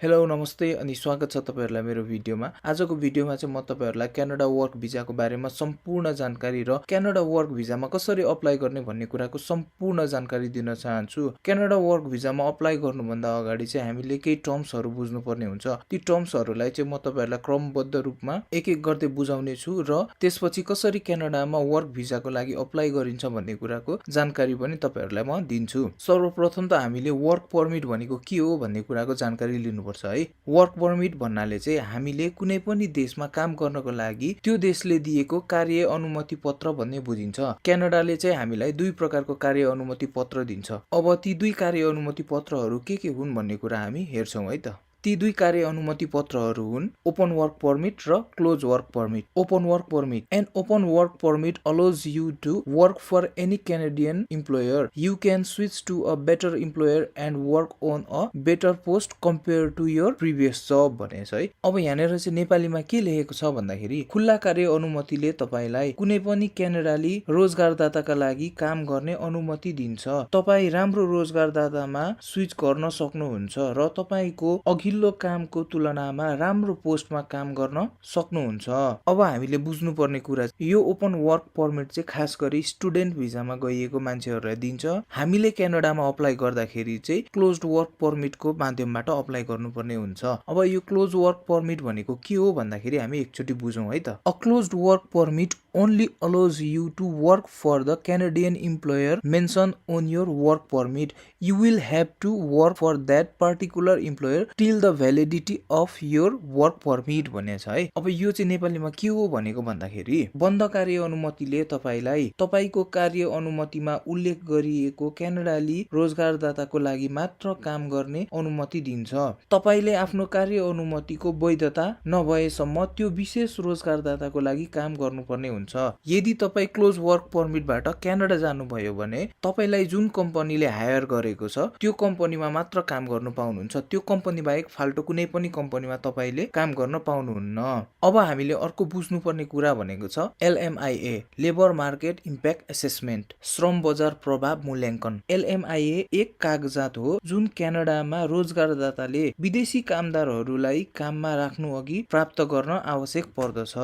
Hello नमस्ते अनि स्वागत छ तपाईहरुलाई मेरो भिडियोमा। आजको भिडियोमा चाहिँ म तपाईहरुलाई क्यानाडा वर्क भिजाको बारेमा सम्पूर्ण जानकारी र क्यानाडा वर्क भिजामा कसरी अप्लाई गर्ने भन्ने कुराको सम्पूर्ण जानकारी दिन चाहन्छु। क्यानाडा वर्क भिजामा अप्लाई गर्नुभन्दा अगाडि चाहिँ हामीले केही टर्म्सहरु बुझ्नुपर्ने हुन्छ। ती टर्म्सहरुलाई चाहिँ म तपाईहरुलाई क्रमबद्ध रूपमा एक एक गर्दै बुझाउने छु र त्यसपछि कसरी क्यानाडामा वर्क भिजाको लागि अप्लाई गरिन्छ भन्ने कुराको जानकारी पनि तपाईहरुलाई म दिन्छु। सर्वप्रथम त हामीले वर्क परमिट भनेको के हो भन्ने कुराको जानकारी लिनु पर्छ है। वर्क परमिट भन्नाले चाहिँ हामीले कुनै पनि देशमा काम गर्नको लागि त्यो देशले दिएको कार्य अनुमति पत्र भन्ने बुझिन्छ। क्यानाडाले चाहिँ हामीलाई दुई प्रकारको कार्य अनुमति पत्र दिन्छ। अब ती दुई कार्य अनुमति पत्रहरू के हुन् भन्ने कुरा हामी हेर्छौं है त। ती दुई कार्य अनुमति पत्रहरू हुन् ओपन वर्क परमिट र close work permit. Open work permit an open work permit allows you to work for any Canadian employer. You can switch to a better employer and work on a better post compared to your previous job भनेछ है। अब यहाँनेर चाहिँ नेपालीमा के लेखेको छ भन्दाखेरि खुल्ला कार्य अनुमतिले तपाईलाई कुनै पनि क्यानाडाली रोजगारदाताका लागि काम गर्ने अनुमति दिन्छ। तपाई राम्रो रोजगारदातामा स्विच गर्न सक्नुहुन्छ र तपाईको अघिल्लो कामको तुलनामा राम्रो पोस्टमा काम गर्न सक्नुहुन्छ। अब हामीले बुझ्नुपर्ने कुरा यो ओपन वर्क परमिट चाहिँ खास गरी स्टुडेन्ट भिजामा गइएको मान्छेहरुलाई दिन्छ। हामीले क्यानाडामा अप्लाई गर्दाखेरि चाहिँ क्लोज्ड वर्क परमिटको माध्यमबाट अप्लाई गर्नुपर्ने हुन्छ। अब यो क्लोज वर्क परमिट भनेको के हो भन्दाखेरि हामी एकचोटी बुझौं है त। A closed work permit only allows you to work for the Canadian employer mentioned on your work permit. You will have to work for that particular employer till the validity of your work permit भनेछ है। अब यो चाहिँ नेपालीमा के हो भनेको भन्दाखेरि बन्द कार्य अनुमतिले तपाईलाई तपाईको कार्य अनुमतिमा उल्लेख गरिएको क्यानाडाली रोजगारदाताको लागि मात्र काम गर्ने अनुमति दिन्छ। तपाईले आफ्नो कार्य अनुमतिको वैधता नभएसम्म त्यो विशेष रोजगारदाताको लागि काम गर्नुपर्ने हुन्छ। यदि तपाई क्लोज वर्क परमिटबाट क्यानाडा जानुभयो भने तपाईलाई जुन कम्पनीले हायर गरेको छ त्यो कम्पनीमा मात्र काम गर्न पाउनुहुन्छ। त्यो कम्पनी बाहेक फाल्टो कुनै पनि कम्पनीमा तपाईले काम गर्न पाउनुहुन्न। अब हामीले अर्को बुझ्नुपर्ने कुरा भनेको छ LMIA labour market impact assessment श्रम बजार प्रभाव मूल्याङ्कन। LMIA एक कागजात हो जुन क्यानाडामा रोजगारदाताले विदेशी कामदारहरूलाई काममा राख्नु अघि प्राप्त गर्न आवश्यक पर्दछ।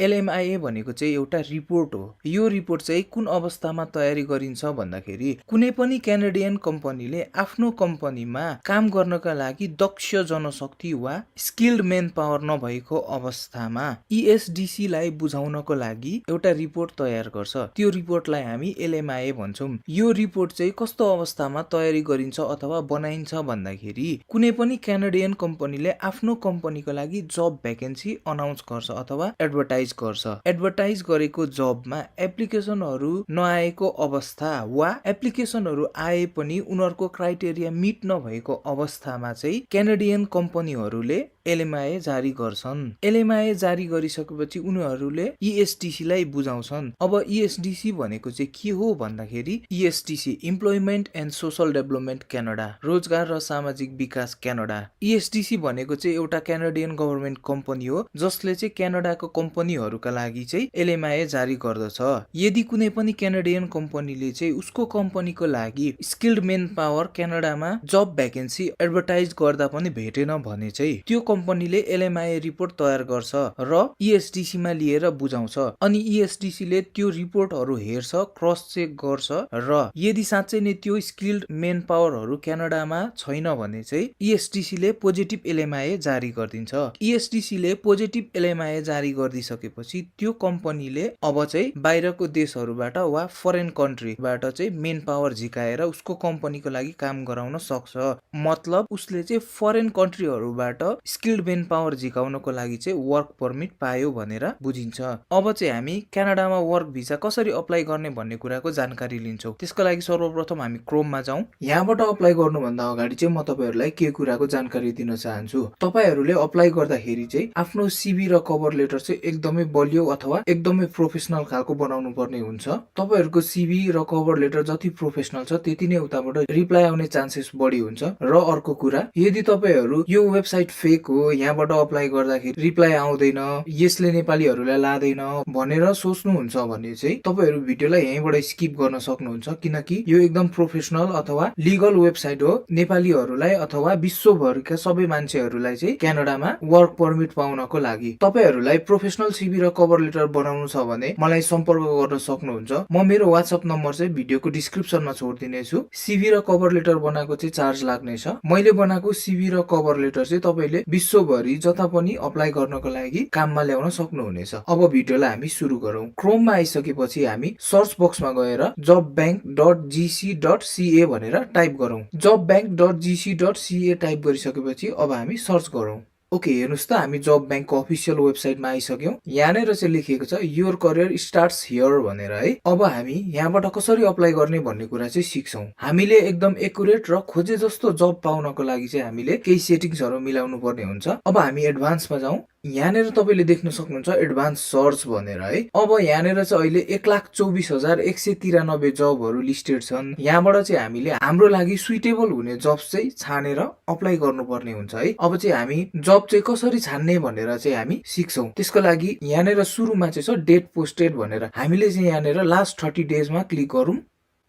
LMIA भनेको चाहिँ एउटा रिपोर्ट हो। यो रिपोर्ट चाहिँ कुन अवस्थामा तयारी गरिन्छ भन्दाखेरि कुनै पनि क्यानाडियन कम्पनीले आफ्नो कम्पनीमा काम गर्नका लागि दक्ष जनशक्ति वा स्किल्ड मेन पावर नभएको अवस्थामा ESDC लाई बुझाउनको लागि एउटा रिपोर्ट तयार गर्छ। त्यो रिपोर्टलाई हामी LMIA भन्छौं। यो रिपोर्ट चाहिँ कस्तो अवस्थामा तयारी गरिन्छ अथवा बनाइन्छ भन्दाखेरि कुनै पनि क्यानाडियन कम्पनीले आफ्नो कम्पनीको लागि जब भ्याकेन्सी अनाउन्स गर्छ अथवा एडभर्टाइज गर्छ। एडभर्टाइज गरेको जबमा एप्लिकेसनहरु नआएको अवस्था वा एप्लिकेसनहरु आए पनि उनीहरुको क्राइटेरिया मिट नभएको अवस्थामा चाहिँ क्यानाडियन कम्पनीहरुले LMIA जारी गर्छन्। LMIA जारी गरिसकेपछि उनीहरुले ESDC लाई बुझाउँछन्। अब ESDC भनेको चाहिँ के हो भन्दाखेरि ESDC employment and social development Canada रोजगार र सामाजिक विकास क्यानाडा। ESDC भनेको चाहिँ एउटा क्यानाडियन गभर्नमेन्ट कम्पनी हो जसले चाहिँ क्यानाडाको कम्पनीहरुका लागि चाहिँ LMIA जारी गर्दछ। यदि कुनै पनि क्यानाडियन कम्पनीले चाहिँ उसको कम्पनीको लागि स्किल्ड मेन पावर क्यानाडामा जब भ्याकेन्सी एडभर्टाइज गर्दा पनि भेटेन भने चाहिँ त्यो कम्पनीले LMIA रिपोर्ट तयार गर्छ र ESDC मा लिएर बुझाउँछ। अनि ESDC ले त्यो रिपोर्टहरु हेर्छ, क्रस चेक गर्छ र यदि साँच्चै नै त्यो स्किल्ड मेन पावरहरु क्यानाडामा छैन भने चाहिँ ESDC ले पोजिटिभ LMIA जारी गरिदिन्छ। ESDC ले पोजिटिभ LMIA जारी गरिदिसकेपछि त्यो कम्पनीले अब चाहिँ बाहिरको देशहरुबाट वा फरेन कन्ट्रीबाट चाहिँ मेन पावर झिकाएर उसको कम्पनीको लागि काम गराउन सक्छ। मतलब उसले चाहिँ फरेन कन्ट्रीहरुबाट स्किल्ड मेन पावर झिकाउनको लागि चाहिँ वर्क परमिट पायो भनेर बुझिन्छ। अब चाहिँ हामी क्यानाडामा वर्क भिजा कसरी अप्लाई गर्ने भन्ने कुराको जानकारी लिन्छौं। त्यसको लागि सर्वप्रथम हामी क्रोममा जाउँ। यहाँबाट अप्लाई गर्नुभन्दा अगाडि चाहिँ म तपाईहरुलाई के कुराको जानकारी दिन चाहन्छु। तपाईहरुले अप्लाई गर्दाखेरि चाहिँ आफ्नो CV र कभर लेटर चाहिँ एकदमै बलियो अथवा एकदमै प्रोफेसनल खालको बनाउनु पर्ने हुन्छ। तपाईहरुको CV र कभर लेटर जति प्रोफेसनल छ त्यति नै उताबाट रिप्लाई आउने चान्सेस बढी हुन्छ। र अर्को कुरा यदि तपाईहरु तपाईहरु यो वेबसाइट फेक हो, यहाँबाट अप्लाई गर्दाखेरि रिप्लाई आउँदैन, यसले नेपालीहरुलाई लादैन भनेर सोच्नुहुन्छ भने चाहिँ तपाईहरु भिडियोलाई यहीँबाट स्किप गर्न सक्नुहुन्छ, किनकि यो एकदम प्रोफेसनल अथवा लिगल वेबसाइट हो। नेपालीहरुलाई अथवा विश्वभरका सबै मान्छेहरुलाई चाहिँ क्यानाडामा वर्क परमिट पाउनको लागि तपाईहरुलाई प्रोफेसनल सीवी र कभर लेटर बनाउनु छ भने मलाई सम्पर्क गर्न सक्नुहुन्छ। म मेरो WhatsApp नम्बर चाहिँ भिडियोको डिस्क्रिप्सनमा छोड्दिने छु। सीवी र कभर लेटर बनाएको चाहिँ चार्ज लाग्ने छ। मैले बनाएको सीवी र कभर लेटर चाहिँ तपाईले विश्वभरि जता पनि अप्लाई गर्नको लागि काममा ल्याउन सक्नुहुनेछ। अब भिडियोलाई हामी सुरु गरौँ। क्रोममा आइसकेपछि हामी सर्च बक्समा गएर jobbank.gc.ca भनेर टाइप गरौँ। jobbank.gc.ca टाइप गरिसकेपछि अब हामी सर्च गरौँ। ओके, हेर्नुस् त हामी जब ब्याङ्कको अफिसियल वेबसाइटमा आइसक्यौं। यहाँनिर चाहिँ लेखिएको छ योर करियर स्टार्ट्स हियर भनेर है। अब हामी यहाँबाट कसरी अप्लाई गर्ने भन्ने कुरा चाहिँ सिक्छौं। हामीले एकदम एक्युरेट र खोजे जस्तो जब पाउनको लागि चाहिँ हामीले केही सेटिङ्सहरु मिलाउनु पर्ने हुन्छ। अब हामी एडभान्समा जाउँ। यहाँनिर तपाईले देख्न सक्नुहुन्छ एडभान्स सर्च भनेर है। अब यहाँनिर चाहिँ अहिले 1,24,193 जबहरु लिस्टेड छन्। यहाँबाट चाहिँ हामीले हाम्रो लागि सुइटेबल हुने जब्स चाहिँ छानेर अप्लाई गर्नुपर्ने हुन्छ है। अब चाहिँ हामी जब चाहिँ कसरी छान्ने भनेर चाहिँ हामी सिक्छौं। त्यसको लागि यहाँनिर सुरुमा चाहिँ छ डेट पोस्टेड भनेर, हामीले चाहिँ यहाँनिर लास्ट 30 डेजमा क्लिक गरौँ।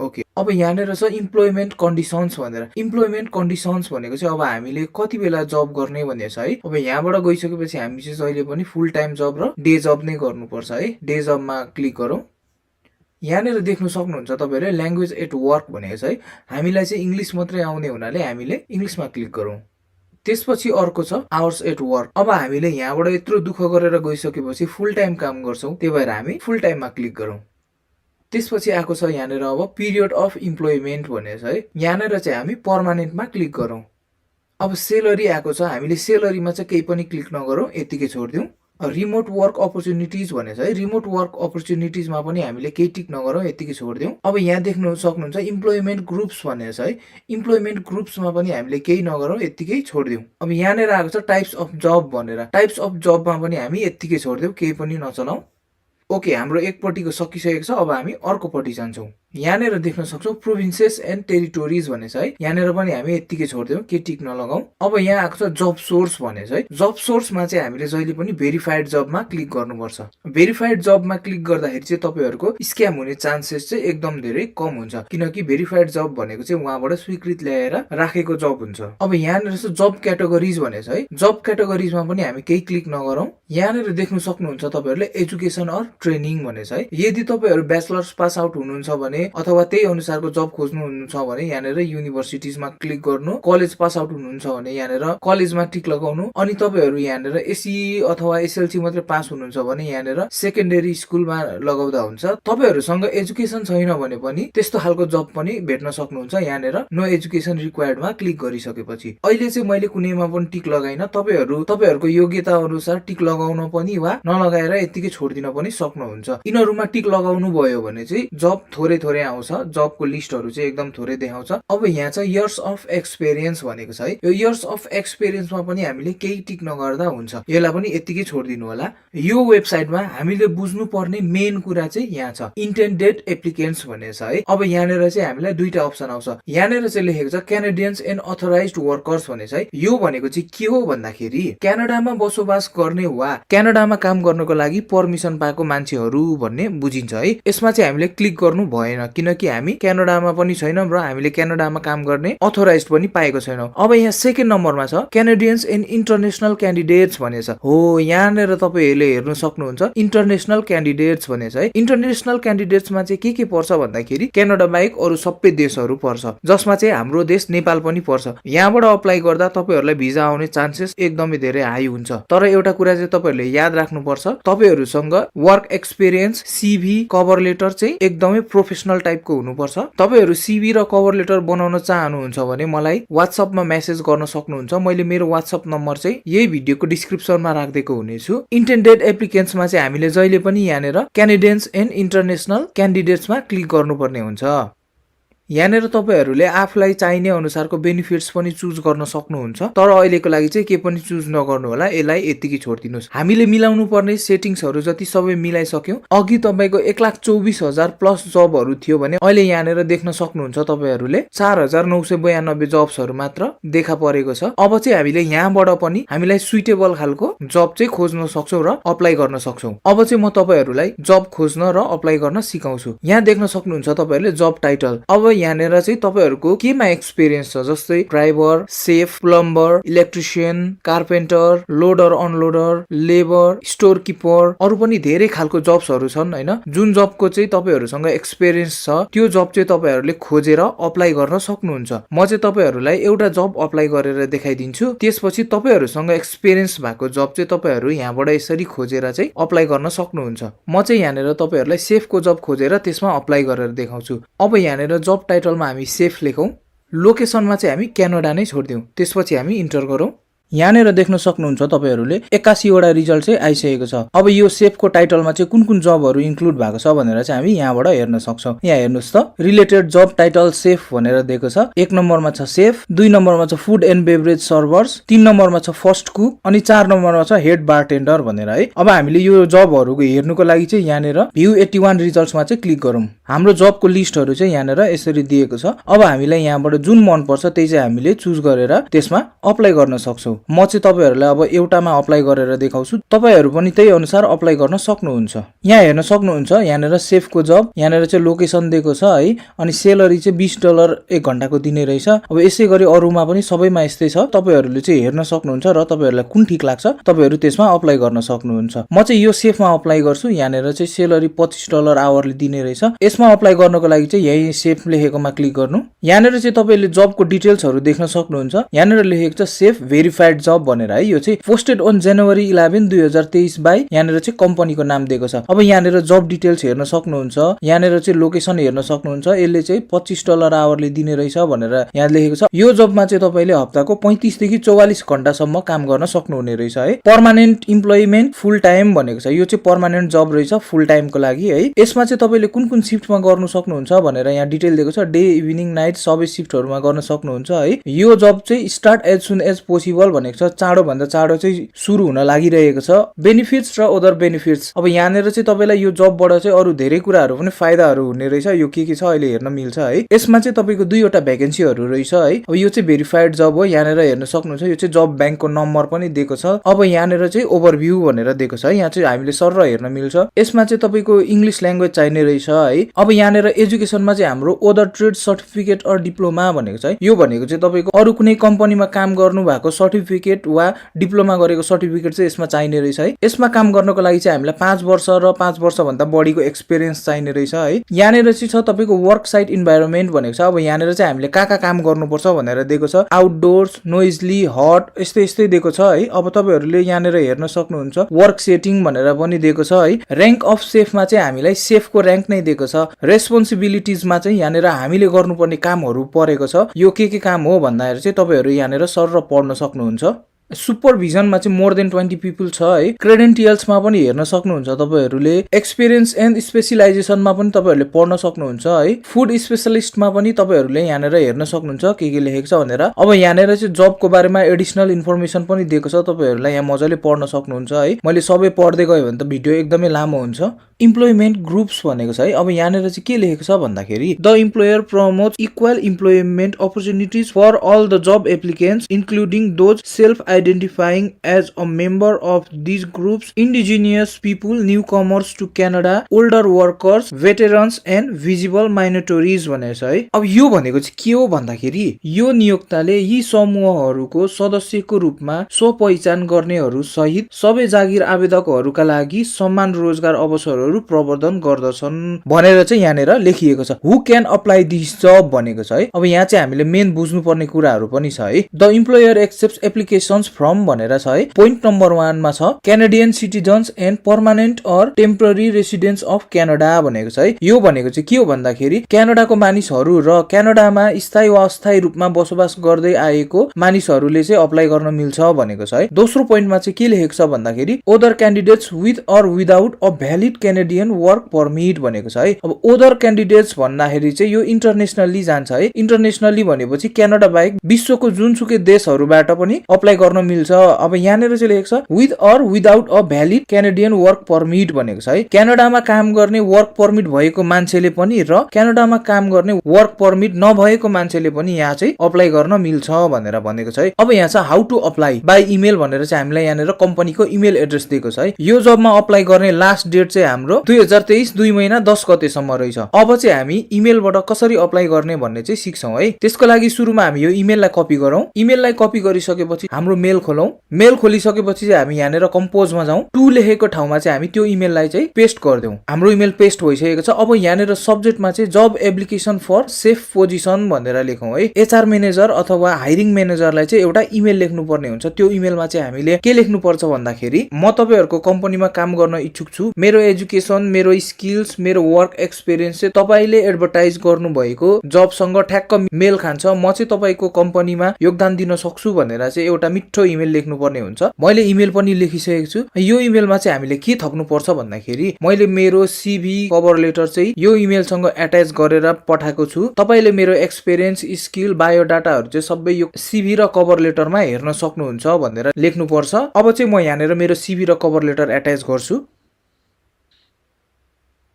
ओके, अब यहाँनिर छ इम्प्लोइमेन्ट कन्डिसन्स भनेर। इम्प्लोइमेन्ट कन्डिसन्स भनेको चाहिँ अब हामीले कति बेला जब गर्ने भन्ने छ है। अब यहाँबाट गइसकेपछि हामी चाहिँ जहिले पनि फुल टाइम जब र डे जब नै गर्नुपर्छ है। डे जबमा क्लिक गरौँ। यहाँनिर देख्न सक्नुहुन्छ तपाईहरुले ल्याङ्ग्वेज एट वर्क भनेको छ है। हामीलाई चाहिँ इंग्लिश मात्रै आउने हुनाले हामीले इंग्लिशमा क्लिक गरौँ। त्यसपछि अर्को छ आवर्स एट वर्क। अब हामीले यहाँबाट यत्रो दुःख गरेर गइसकेपछि फुल टाइम काम गर्छौं, त्यही भएर हामी फुल टाइममा क्लिक गरौँ। त्यसपछि आएको छ यहाँनिर अब पिरियड अफ इम्प्लोइमेन्ट भनेको छ है। यहाँनिर चाहिँ हामी पर्मानेन्टमा क्लिक गरौँ। अब सेलरी आएको छ, हामीले सेलरीमा चाहिँ केही पनि क्लिक नगरौँ, यतिकै छोड्दिउँ। रिमोट वर्क अपर्च्युनिटिज भनेछ है। रिमोट वर्क अपर्च्युनिटिजमा पनि हामीले केही टिक नगरौँ, यतिकै छोड्दिउँ। अब यहाँ देख्न सक्नुहुन्छ इम्प्लोइमेन्ट ग्रुप्स भनेको छ है। इम्प्लोइमेन्ट ग्रुप्समा पनि हामीले केही नगरौँ, यतिकै छोड्दिउँ। अब यहाँनिर आएको छ टाइप्स अफ जब भनेर। टाइप्स अफ जबमा पनि हामी यतिकै छोड्दिउँ, केही पनि नचलाऊ। ओके, हाम्रो एकपट्टिको सकिसकेको छ। अब हामी अर्कोपट्टि जान्छौँ। यहाँनिर देख्न सक्छौं प्रोभिन्सेस एन्ड टेरिटोरिज भनेछ है। यहाँनिर पनि हामी यतिकै छोड्दिउँ, के टिक नलगाऊ। अब यहाँ आएको छ जब सोर्स भनेछ है। जब सोर्समा चाहिँ हामीले जहिले पनि भेरिफाइड जबमा क्लिक गर्नुपर्छ। भेरिफाइड जबमा क्लिक गर्दाखेरि चाहिँ तपाईहरुको स्क्याम हुने चान्सेस चाहिँ एकदम धेरै कम हुन्छ, किनकि भेरिफाइड जब भनेको चाहिँ उहाँबाट स्वीकृत ल्याएर राखेको जब हुन्छ। अब यहाँनिर चाहिँ जब क्याटेगोरिज भनेछ है। जब क्याटेगोरिजमा पनि हामी केही क्लिक नगरौँ। यहाँनिर देख्न सक्नुहुन्छ तपाईहरुले एजुकेसन अर ट्रेनिङ भनेछ है। यदि तपाईहरु ब्याचलर्स पास आउट हुनुहुन्छ भने अथवा त्यही अनुसारको जब खोज्नुहुन्छ भने यहाँनिर युनिभर्सिटिजमा क्लिक गर्नु। कलेज पास आउट हुनुहुन्छ भने यहाँनिर कलेजमा टिक लगाउनु। अनि तपाईहरु यहाँनिर एसई अथवा एसएलसी मात्रै पास हुनुहुन्छ भने यहाँनिर सेकेन्डरी स्कुलमा लगाउँदा हुन्छ। तपाईहरुसँग एजुकेसन छैन भने पनि त्यस्तो खालको जब पनि भेट्न सक्नुहुन्छ यहाँनिर नो एजुकेसन रिक्वायर्डमा क्लिक गरिसकेपछि। अहिले चाहिँ मैले कुनैमा पनि टिक लगाइन। तपाईहरुको योग्यता अनुसार टिक लगाउन पनि वा नलगाएर यतिकै छोड्दिन पनि सक्नुहुन्छ। यिनीहरुमा टिक लगाउनु भयो भने चाहिँ जब थोरै थोरै आउँछ। जबको लिस्टहरु चाहिँ एकदम थोरै देखाउँछ। अब यहाँ चाहिँ इयर्स अफ एक्सपिरियन्स भनेको छ है। यो इयर्स अफ एक्सपिरियन्समा पनि हामीले केही टिक नगर्दा हुन्छ। यसलाई पनि यतिकै छोड्दिनु होला। यो वेबसाइटमा हामीले बुझ्नु पर्ने मेन कुरा चाहिँ यहाँ छ इन्टेन्डेड एप्लिकेन्ट्स भनेको छ है। अब यहाँनिर चाहिँ हामीलाई दुईटा अप्सन आउँछ। यहाँनिर चाहिँ लेखेको छ क्यानाडियन्स एन्ड अथराइज्ड वर्कर्स भनेको छ है। यो भनेको चाहिँ के हो भन्दाखेरि क्यानाडामा बसोबास गर्ने वा क्यानाडामा काम गर्नको लागि परमिसन पाएको मान्छेहरु भन्ने बुझिन्छ है। यसमा चाहिँ हामीले क्लिक गर्नु भएन, किनकि हामी क्यानाडामा पनि छैनौं र हामीले क्यानाडामा काम गर्ने अथराइज्ड पनि पाएको छैनौं। अब यहाँ सेकेन्ड नम्बरमा छ क्यानाडियन्स एन्ड इन्टरनेशनल क्यान्डिडेट्स भनेछ हो। यहाँनिर तपाईहरुले हेर्न सक्नुहुन्छ इन्टरनेशनल क्यान्डिडेट्स भनेछ है। इन्टरनेशनल क्यान्डिडेट्समा चाहिँ के पर्छ भन्दाखेरि क्यानाडा बाहेक अरु सबै देशहरु पर्छ, जसमा चाहिँ हाम्रो देश नेपाल पनि पर्छ। यहाँबाट अप्लाई गर्दा तपाईहरुलाई भिजा आउने चान्सेस एकदमै धेरै हाई हुन्छ। तर एउटा कुरा चाहिँ तपाईहरुले याद राख्नुपर्छ, तपाईहरुसँग वर्क एक्सपिरियन्स, सीभी, कभर लेटर चाहिँ एकदमै प्रोफेसनल टाइपको हुनुपर्छ। तपाईहरु सीभी र कभर लेटर बनाउन चाहनुहुन्छ भने मलाई व्हाट्सएपमा मेसेज गर्न सक्नुहुन्छ। मैले मेरो व्हाट्सएप नम्बर चाहिँ यही भिडियोको डिस्क्रिप्सनमा राख्दिएको हुनेछु। इन्टेन्डेड एप्लिकेन्ट्समा चाहिँ हामीले जहिले पनि यहाँनिर क्यानाडियन्स एन्ड इन्टरनेशनल क्यान्डिडेट्समा क्लिक गर्नुपर्ने हुन्छ। यहाँनिर तपाईहरूले आफूलाई चाहिने अनुसारको बेनिफिट्स पनि चुज गर्न सक्नुहुन्छ। तर अहिलेको लागि चाहिँ के पनि चुज नगर्नु होला, यसलाई यतिकै छोडिदिनुहोस्। हामीले मिलाउनु पर्ने सेटिङ्सहरू जति सबै मिलाइसक्यौँ। अघि तपाईँको 1,24,000 प्लस जबहरू थियो भने अहिले यहाँनिर देख्न सक्नुहुन्छ तपाईँहरूले 4,992 जब्सहरू मात्र देखा परेको छ। अब चाहिँ हामीले यहाँबाट पनि हामीलाई सुइटेबल खालको जब चाहिँ खोज्न सक्छौँ र अप्लाई गर्न सक्छौँ। अब चाहिँ म तपाईँहरूलाई जब खोज्न र अप्लाई गर्न सिकाउँछु। यहाँ देख्न सक्नुहुन्छ तपाईँहरूले जब टाइटल। अब यहाँनिर चाहिँ तपाईँहरूको केमा एक्सपिरियन्स छ, जस्तै driver, chef, plumber, electrician, carpenter, loader unloader, labour, store keeper, अरू पनि धेरै खालको जब्सहरू छन् हैन। जुन जबको चाहिँ तपाईँहरूसँग एक्सपिरियन्स छ त्यो जब चाहिँ तपाईँहरूले खोजेर अप्लाई गर्न सक्नुहुन्छ। म चाहिँ तपाईँहरूलाई एउटा जब अप्लाई गरेर देखाइदिन्छु, त्यसपछि तपाईँहरूसँग एक्सपिरियन्स भएको जब चाहिँ तपाईँहरू यहाँबाट यसरी खोजेर चाहिँ अप्लाई गर्न सक्नुहुन्छ। म चाहिँ यहाँनिर तपाईँहरूलाई सेफको जब खोजेर त्यसमा अप्लाई गरेर देखाउँछु। अब यहाँनिर जब टाइटलमा हामी सेफ लेखौँ, लोकेसनमा चाहिँ हामी क्यानाडा नै छोडिदिउँ, त्यसपछि हामी इन्टर गरौँ। यहाँनिर देख्न सक्नुहुन्छ तपाईँहरूले 81 वटा रिजल्ट चाहिँ आइसकेको छ। अब यो सेफको टाइटलमा चाहिँ कुन कुन जबहरू इन्क्लुड भएको छ भनेर चाहिँ हामी यहाँबाट हेर्न सक्छौँ। यहाँ हेर्नुहोस् त, रिलेटेड जब टाइटल सेफ भनेर दिएको छ। 1 नम्बरमा छ सेफ, 2 नम्बरमा छ फुड एन्ड बेभरेज सर्भर्स, 3 नम्बरमा छ फर्स्ट कुक, अनि 4 नम्बरमा छ हेड बारटेन्डर भनेर है। अब हामीले यो जबहरूको हेर्नुको लागि चाहिँ यहाँनिर भ्यू 81 रिजल्ट्समा चाहिँ क्लिक गरौँ। हाम्रो जबको लिस्टहरू चाहिँ यहाँनिर यसरी दिएको छ। अब हामीलाई यहाँबाट जुन मनपर्छ त्यही चाहिँ हामीले चुज गरेर त्यसमा अप्लाई गर्न सक्छौँ। म चाहिँ तपाईहरुलाई अब एउटामा अप्लाई गरेर देखाउँछु, तपाईहरु पनि त्यही अनुसार अप्लाई गर्न सक्नुहुन्छ। यहाँ हेर्न सक्नुहुन्छ, यहाँनिर सेफको जब, यहाँनिर चाहिँ लोकेसन दिएको छ है, अनि सेलरी चाहिँ $20 1 घण्टाको दिने रहेछ। अब यसै गरी अरूमा पनि सबैमा यस्तै छ, तपाईहरुले चाहिँ हेर्न सक्नुहुन्छ र तपाईहरुलाई कुन ठीक लाग्छ तपाईहरु त्यसमा अप्लाई गर्न सक्नुहुन्छ। म चाहिँ यो सेफमा अप्लाई गर्छु। यहाँनिर चाहिँ सेलरी $25 आवरले दिने रहेछ। यसमा अप्लाई गर्नको लागि चाहिँ यही सेफ लेखेकोमा क्लिक गर्नु। यहाँनिर चाहिँ तपाईले जबको डिटेल्सहरु देख्न सक्नुहुन्छ। यहाँनिर लेखेको छ सेफ भेरिफाइड जब भनेर है। यो चाहिँ पोस्टेड अन जनवरी 11 2023 बाई, यहाँनिर चाहिँ कम्पनीको नाम दिएको छ। अब यहाँनिर जब डिटेल्स हेर्न सक्नुहुन्छ, यहाँनिर चाहिँ लोकेसन हेर्न सक्नुहुन्छ। यसले चाहिँ $25 आवरले दिने रहेछ भनेर यहाँ लेखेको छ। यो जबमा चाहिँ तपाईले हप्ताको 35 देखि 44 घण्टासम्म काम गर्न सक्नुहुने रहेछ है। पर्मानेन्ट इम्प्लोइमेन्ट फुल टाइम भनेको छ। यो चाहिँ पर्मानेन्ट जब रहेछ फुल टाइमको लागि है। यसमा चाहिँ तपाईले कुन कुन शिफ्टमा गर्न सक्नुहुन्छ भनेर यहाँ डिटेल दिएको छ। डे, इभिनिङ, नाइट सबै शिफ्टहरुमा गर्न सक्नुहुन्छ है। यो जब चाहिँ start as soon as possible भनेको छ। चाँडो भन्दा चाँडो चाहिँ सुरु हुन लागिरहेको छ। बेनिफिट्स र अदर बेनिफिट्स, अब यहाँनिर चाहिँ तपाईलाई यो जबबाट चाहिँ अरू धेरै कुराहरू पनि फाइदाहरू हुने रहेछ। यो के छ अहिले हेर्न मिल्छ है। यसमा चाहिँ तपाईको 2 वटा भ्याकेन्सीहरू रहेछ है। अब यो चाहिँ भेरिफाइड जब हो। यहाँनिर हेर्न सक्नुहुन्छ, यो चाहिँ जब ब्याङ्कको नम्बर पनि दिएको छ। अब यहाँनिर चाहिँ ओभरभ्यू भनेर दिएको छ। यहाँ चाहिँ हामीले सरर हेर्न मिल्छ। यसमा चाहिँ तपाईको इंग्लिश ल्याङ्ग्वेज चाहिने रहेछ है। अब यहाँनिर एजुकेसनमा चाहिँ हाम्रो other trade certificate or diploma भनेको छ है। यो भनेको चाहिँ तपाईको अरू कुनै कम्पनीमा काम गर्नु भएको सर्टिफिकेट वा डिप्लोमा गरेको सर्टिफिकेट चाहिँ यसमा चाहिने रहेछ है। यसमा काम गर्नको लागि चाहिँ हामीलाई 5 वर्ष र 5 वर्ष भन्दा बढीको एक्सपिरियन्स चाहिने रहेछ है। यहाँनिर चाहिँ छ तपाईको वर्क साइट इन्भाइरोमेन्ट भनेको छ। अब यहाँनिर चाहिँ हामीले कहाँ काम गर्नुपर्छ भनेर दिएको छ। आउटडोर्स, नोइजली, हट, यस्तै दिएको छ है। अब तपाईहरुले यहाँनिर हेर्न सक्नुहुन्छ वर्क सेटिङ भनेर पनि दिएको छ है। र्याङ्क अफ सेफमा चाहिँ हामीलाई सेफको र्याङ्क नै दिएको छ। रेस्पोन्सिबिलिटिजमा चाहिँ यहाँनिर हामीले गर्नुपर्ने कामहरू परेको छ। यो के काम हो भन्दाखेरि चाहिँ तपाईहरु यहाँनिर सरर पढ्न सक्नुहुन्छ। सुपरभिजनमा चाहिँ मोर देन 20 पिपल छ है। क्रेडेन्टियल्समा पनि हेर्न सक्नुहुन्छ तपाईहरुले। एक्सपिरियन्स एन्ड स्पेशलाइजेसनमा पनि तपाईहरुले पढ्न सक्नुहुन्छ है। फुड स्पेशलिस्टमा पनि तपाईहरुले यहाँनिर हेर्न सक्नुहुन्छ के लेखेको छ भनेर। अब यहाँनिर चाहिँ जबको बारेमा एडिसनल इन्फर्मेसन पनि दिएको छ। तपाईहरुलाई यहाँ मजाले पढ्न सक्नुहुन्छ है। मैले सबै पढ्दै गए भने त भिडियो एकदमै लामो हुन्छ। इम्प्लोइमेन्ट ग्रुप्स भनेको छ है। अब यहाँनिर चाहिँ के लेखेको छ भन्दाखेरि the employer promotes equal employment opportunities for all the job applicants including those self identifying as a member of these groups, indigenous people, newcomers to Canada, older workers, veterans and visible minorities भनेको छ है। अब यो भनेको चाहिँ के हो भन्दाखेरि यो नियोक्ताले यी समूहहरूको सदस्यको रूपमा स्वपहिचान गर्नेहरू सहित सबै जागिर आवेदकहरूका लागि समान रोजगार अवसरहरू प्रवर्धन गर्दछन् भनेर चाहिँ यहाँनिर लेखिएको छ। हु क्यान अप्लाई दिस जब भनेको छ है। अब यहाँ चाहिँ हामीले मेन बुझ्नुपर्ने कुराहरू पनि छ है। The employer accepts applications citizens from भनेर छ है। पोइन्ट नम्बर 1 मा छ Canadian citizens and permanent or temporary residents of Canada भनेको छ है। यो भनेको चाहिँ के हो भन्दाखेरि क्यानाडाको मानिसहरू र क्यानाडामा स्थायी वा अस्थायी रूपमा बसोबास गर्दै आएको मानिसहरूले चाहिँ अप्लाई गर्न मिल्छ भनेको छ है। दोस्रो पोइन्टमा चाहिँ के लेखेको छ भन्दाखेरि other candidates with or without a valid Canadian work permit भनेको छ है। अब अदर क्यान्डिडेट्स भन्दाखेरि चाहिँ यो इन्टरनेसनली जान्छ है। इन्टरनेसनली भनेपछि क्यानाडा बाहेक विश्वको जुनसुकै देशहरूबाट पनि अप्लाई गर्न मिल्छ। अब यहाँनिर चाहिँ लेखेको छ with or without a valid Canadian work permit भनेको छ है। क्यानाडामा काम गर्ने वर्क परमिट भएको मान्छेले पनि र क्यानाडामा काम गर्ने वर्क परमिट नभएको मान्छेले पनि यहाँ चाहिँ अप्लाई गर्न मिल्छ भनेर भनेको छ है। अब यहाँ छ how to apply by email भनेर चाहिँ हामीलाई यहाँनिर कम्पनीको इमेल एड्रेस दिएको छ है। यो जबमा अप्लाई गर्ने लास्ट डेट चाहिँ हाम्रो 2023 2 महिना 10 गतेसम्म रहेछ। अब चाहिँ हामी इमेलबाट कसरी अप्लाई गर्ने भन्ने चाहिँ सिक्छौँ है। त्यसको लागि सुरुमा हामी यो इमेललाई कपी गरौँ। इमेललाई कपी गरिसकेपछि हाम्रो मेल खोलौँ। मेल खोलिसकेपछि चाहिँ हामी यहाँनिर कम्पोजमा जाउँ। टु लेखेको ठाउँमा चाहिँ हामी त्यो इमेललाई चाहिँ पेस्ट गरिदेऊ। हाम्रो इमेल पेस्ट भइसकेको छ। अब यहाँनिर सब्जेक्टमा चाहिँ जब एप्लिकेसन फर सेफ पोजिसन भनेर लेखौँ है। एचआर म्यानेजर अथवा हायरिङ म्यानेजरलाई चाहिँ एउटा इमेल लेख्नु पर्ने हुन्छ। त्यो इमेलमा चाहिँ हामीले के लेख्नु पर्छ भन्दाखेरि म तपाईहरुको कम्पनीमा काम गर्न इच्छुक छु। मेरो एजुकेसन, मेरो स्किल्स, मेरो वर्क एक्सपिरियन्स चाहिँ तपाईले एडभर्टाइज गर्नु भएको जबसँग ठ्याक्क मेल खान्छ। म चाहिँ तपाईको कम्पनीमा योगदान दिन सक्छु भनेर चाहिँ एउटा मिठो इमेल लेख्नु पर्ने हुन्छ। मैले इमेल पनि लेखिसकेको छु। यो इमेलमा चाहिँ हामीले के थप्नु पर्छ भन्दाखेरि मैले मेरो सीभी कभर लेटर चाहिँ यो इमेलसँग एट्याच गरेर पठाएको छु। तपाईले मेरो एक्सपिरियन्स, स्किल, बायोडाटाहरु चाहिँ सबै यो सीभी र कभर लेटरमा हेर्न सक्नुहुन्छ भनेर लेख्नु पर्छ। अब चाहिँ म यहाँनिर मेरो सीभी र कभर लेटर एट्याच गर्छु।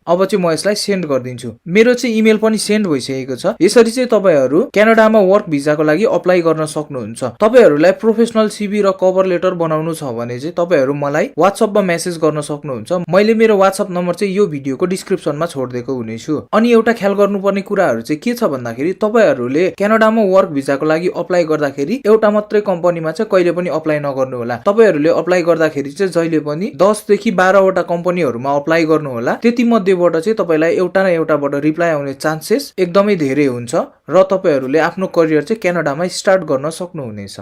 अब चाहिँ म यसलाई सेन्ड गरिदिन्छु। मेरो चाहिँ इमेल पनि सेन्ड भइसकेको छ। यसरी चाहिँ तपाईहरु क्यानाडामा वर्क भिजाको लागि अप्लाई गर्न सक्नुहुन्छ। तपाईहरुलाई प्रोफेसनल सीभी र कभर लेटर बनाउनु छ भने चाहिँ तपाईहरु मलाई व्हाट्सएपमा मेसेज गर्न सक्नुहुन्छ। मैले मेरो व्हाट्सएप नम्बर चाहिँ यो भिडियोको डिस्क्रिप्सनमा छोड्दिएको हुनेछु। अनि एउटा ख्याल गर्नुपर्ने कुराहरु चाहिँ के छ भन्दाखेरि तपाईहरुले क्यानाडामा वर्क भिजाको लागि अप्लाई गर्दाखेरि एउटा मात्रै कम्पनीमा चाहिँ कहिले पनि अप्लाई नगर्नु होला। तपाईहरुले अप्लाई गर्दाखेरि चाहिँ जहिले पनि 10 देखि 12 वटा कम्पनीहरुमा अप्लाई गर्नु होला। त्यति मध्ये बाट चाहिँ तपाईलाई एउटा न एउटाबाट रिप्लाई आउने चान्सेस एकदमै धेरै हुन्छ र तपाईहरुले आफ्नो करियर चाहिँ क्यानाडामा स्टार्ट गर्न सक्नुहुनेछ।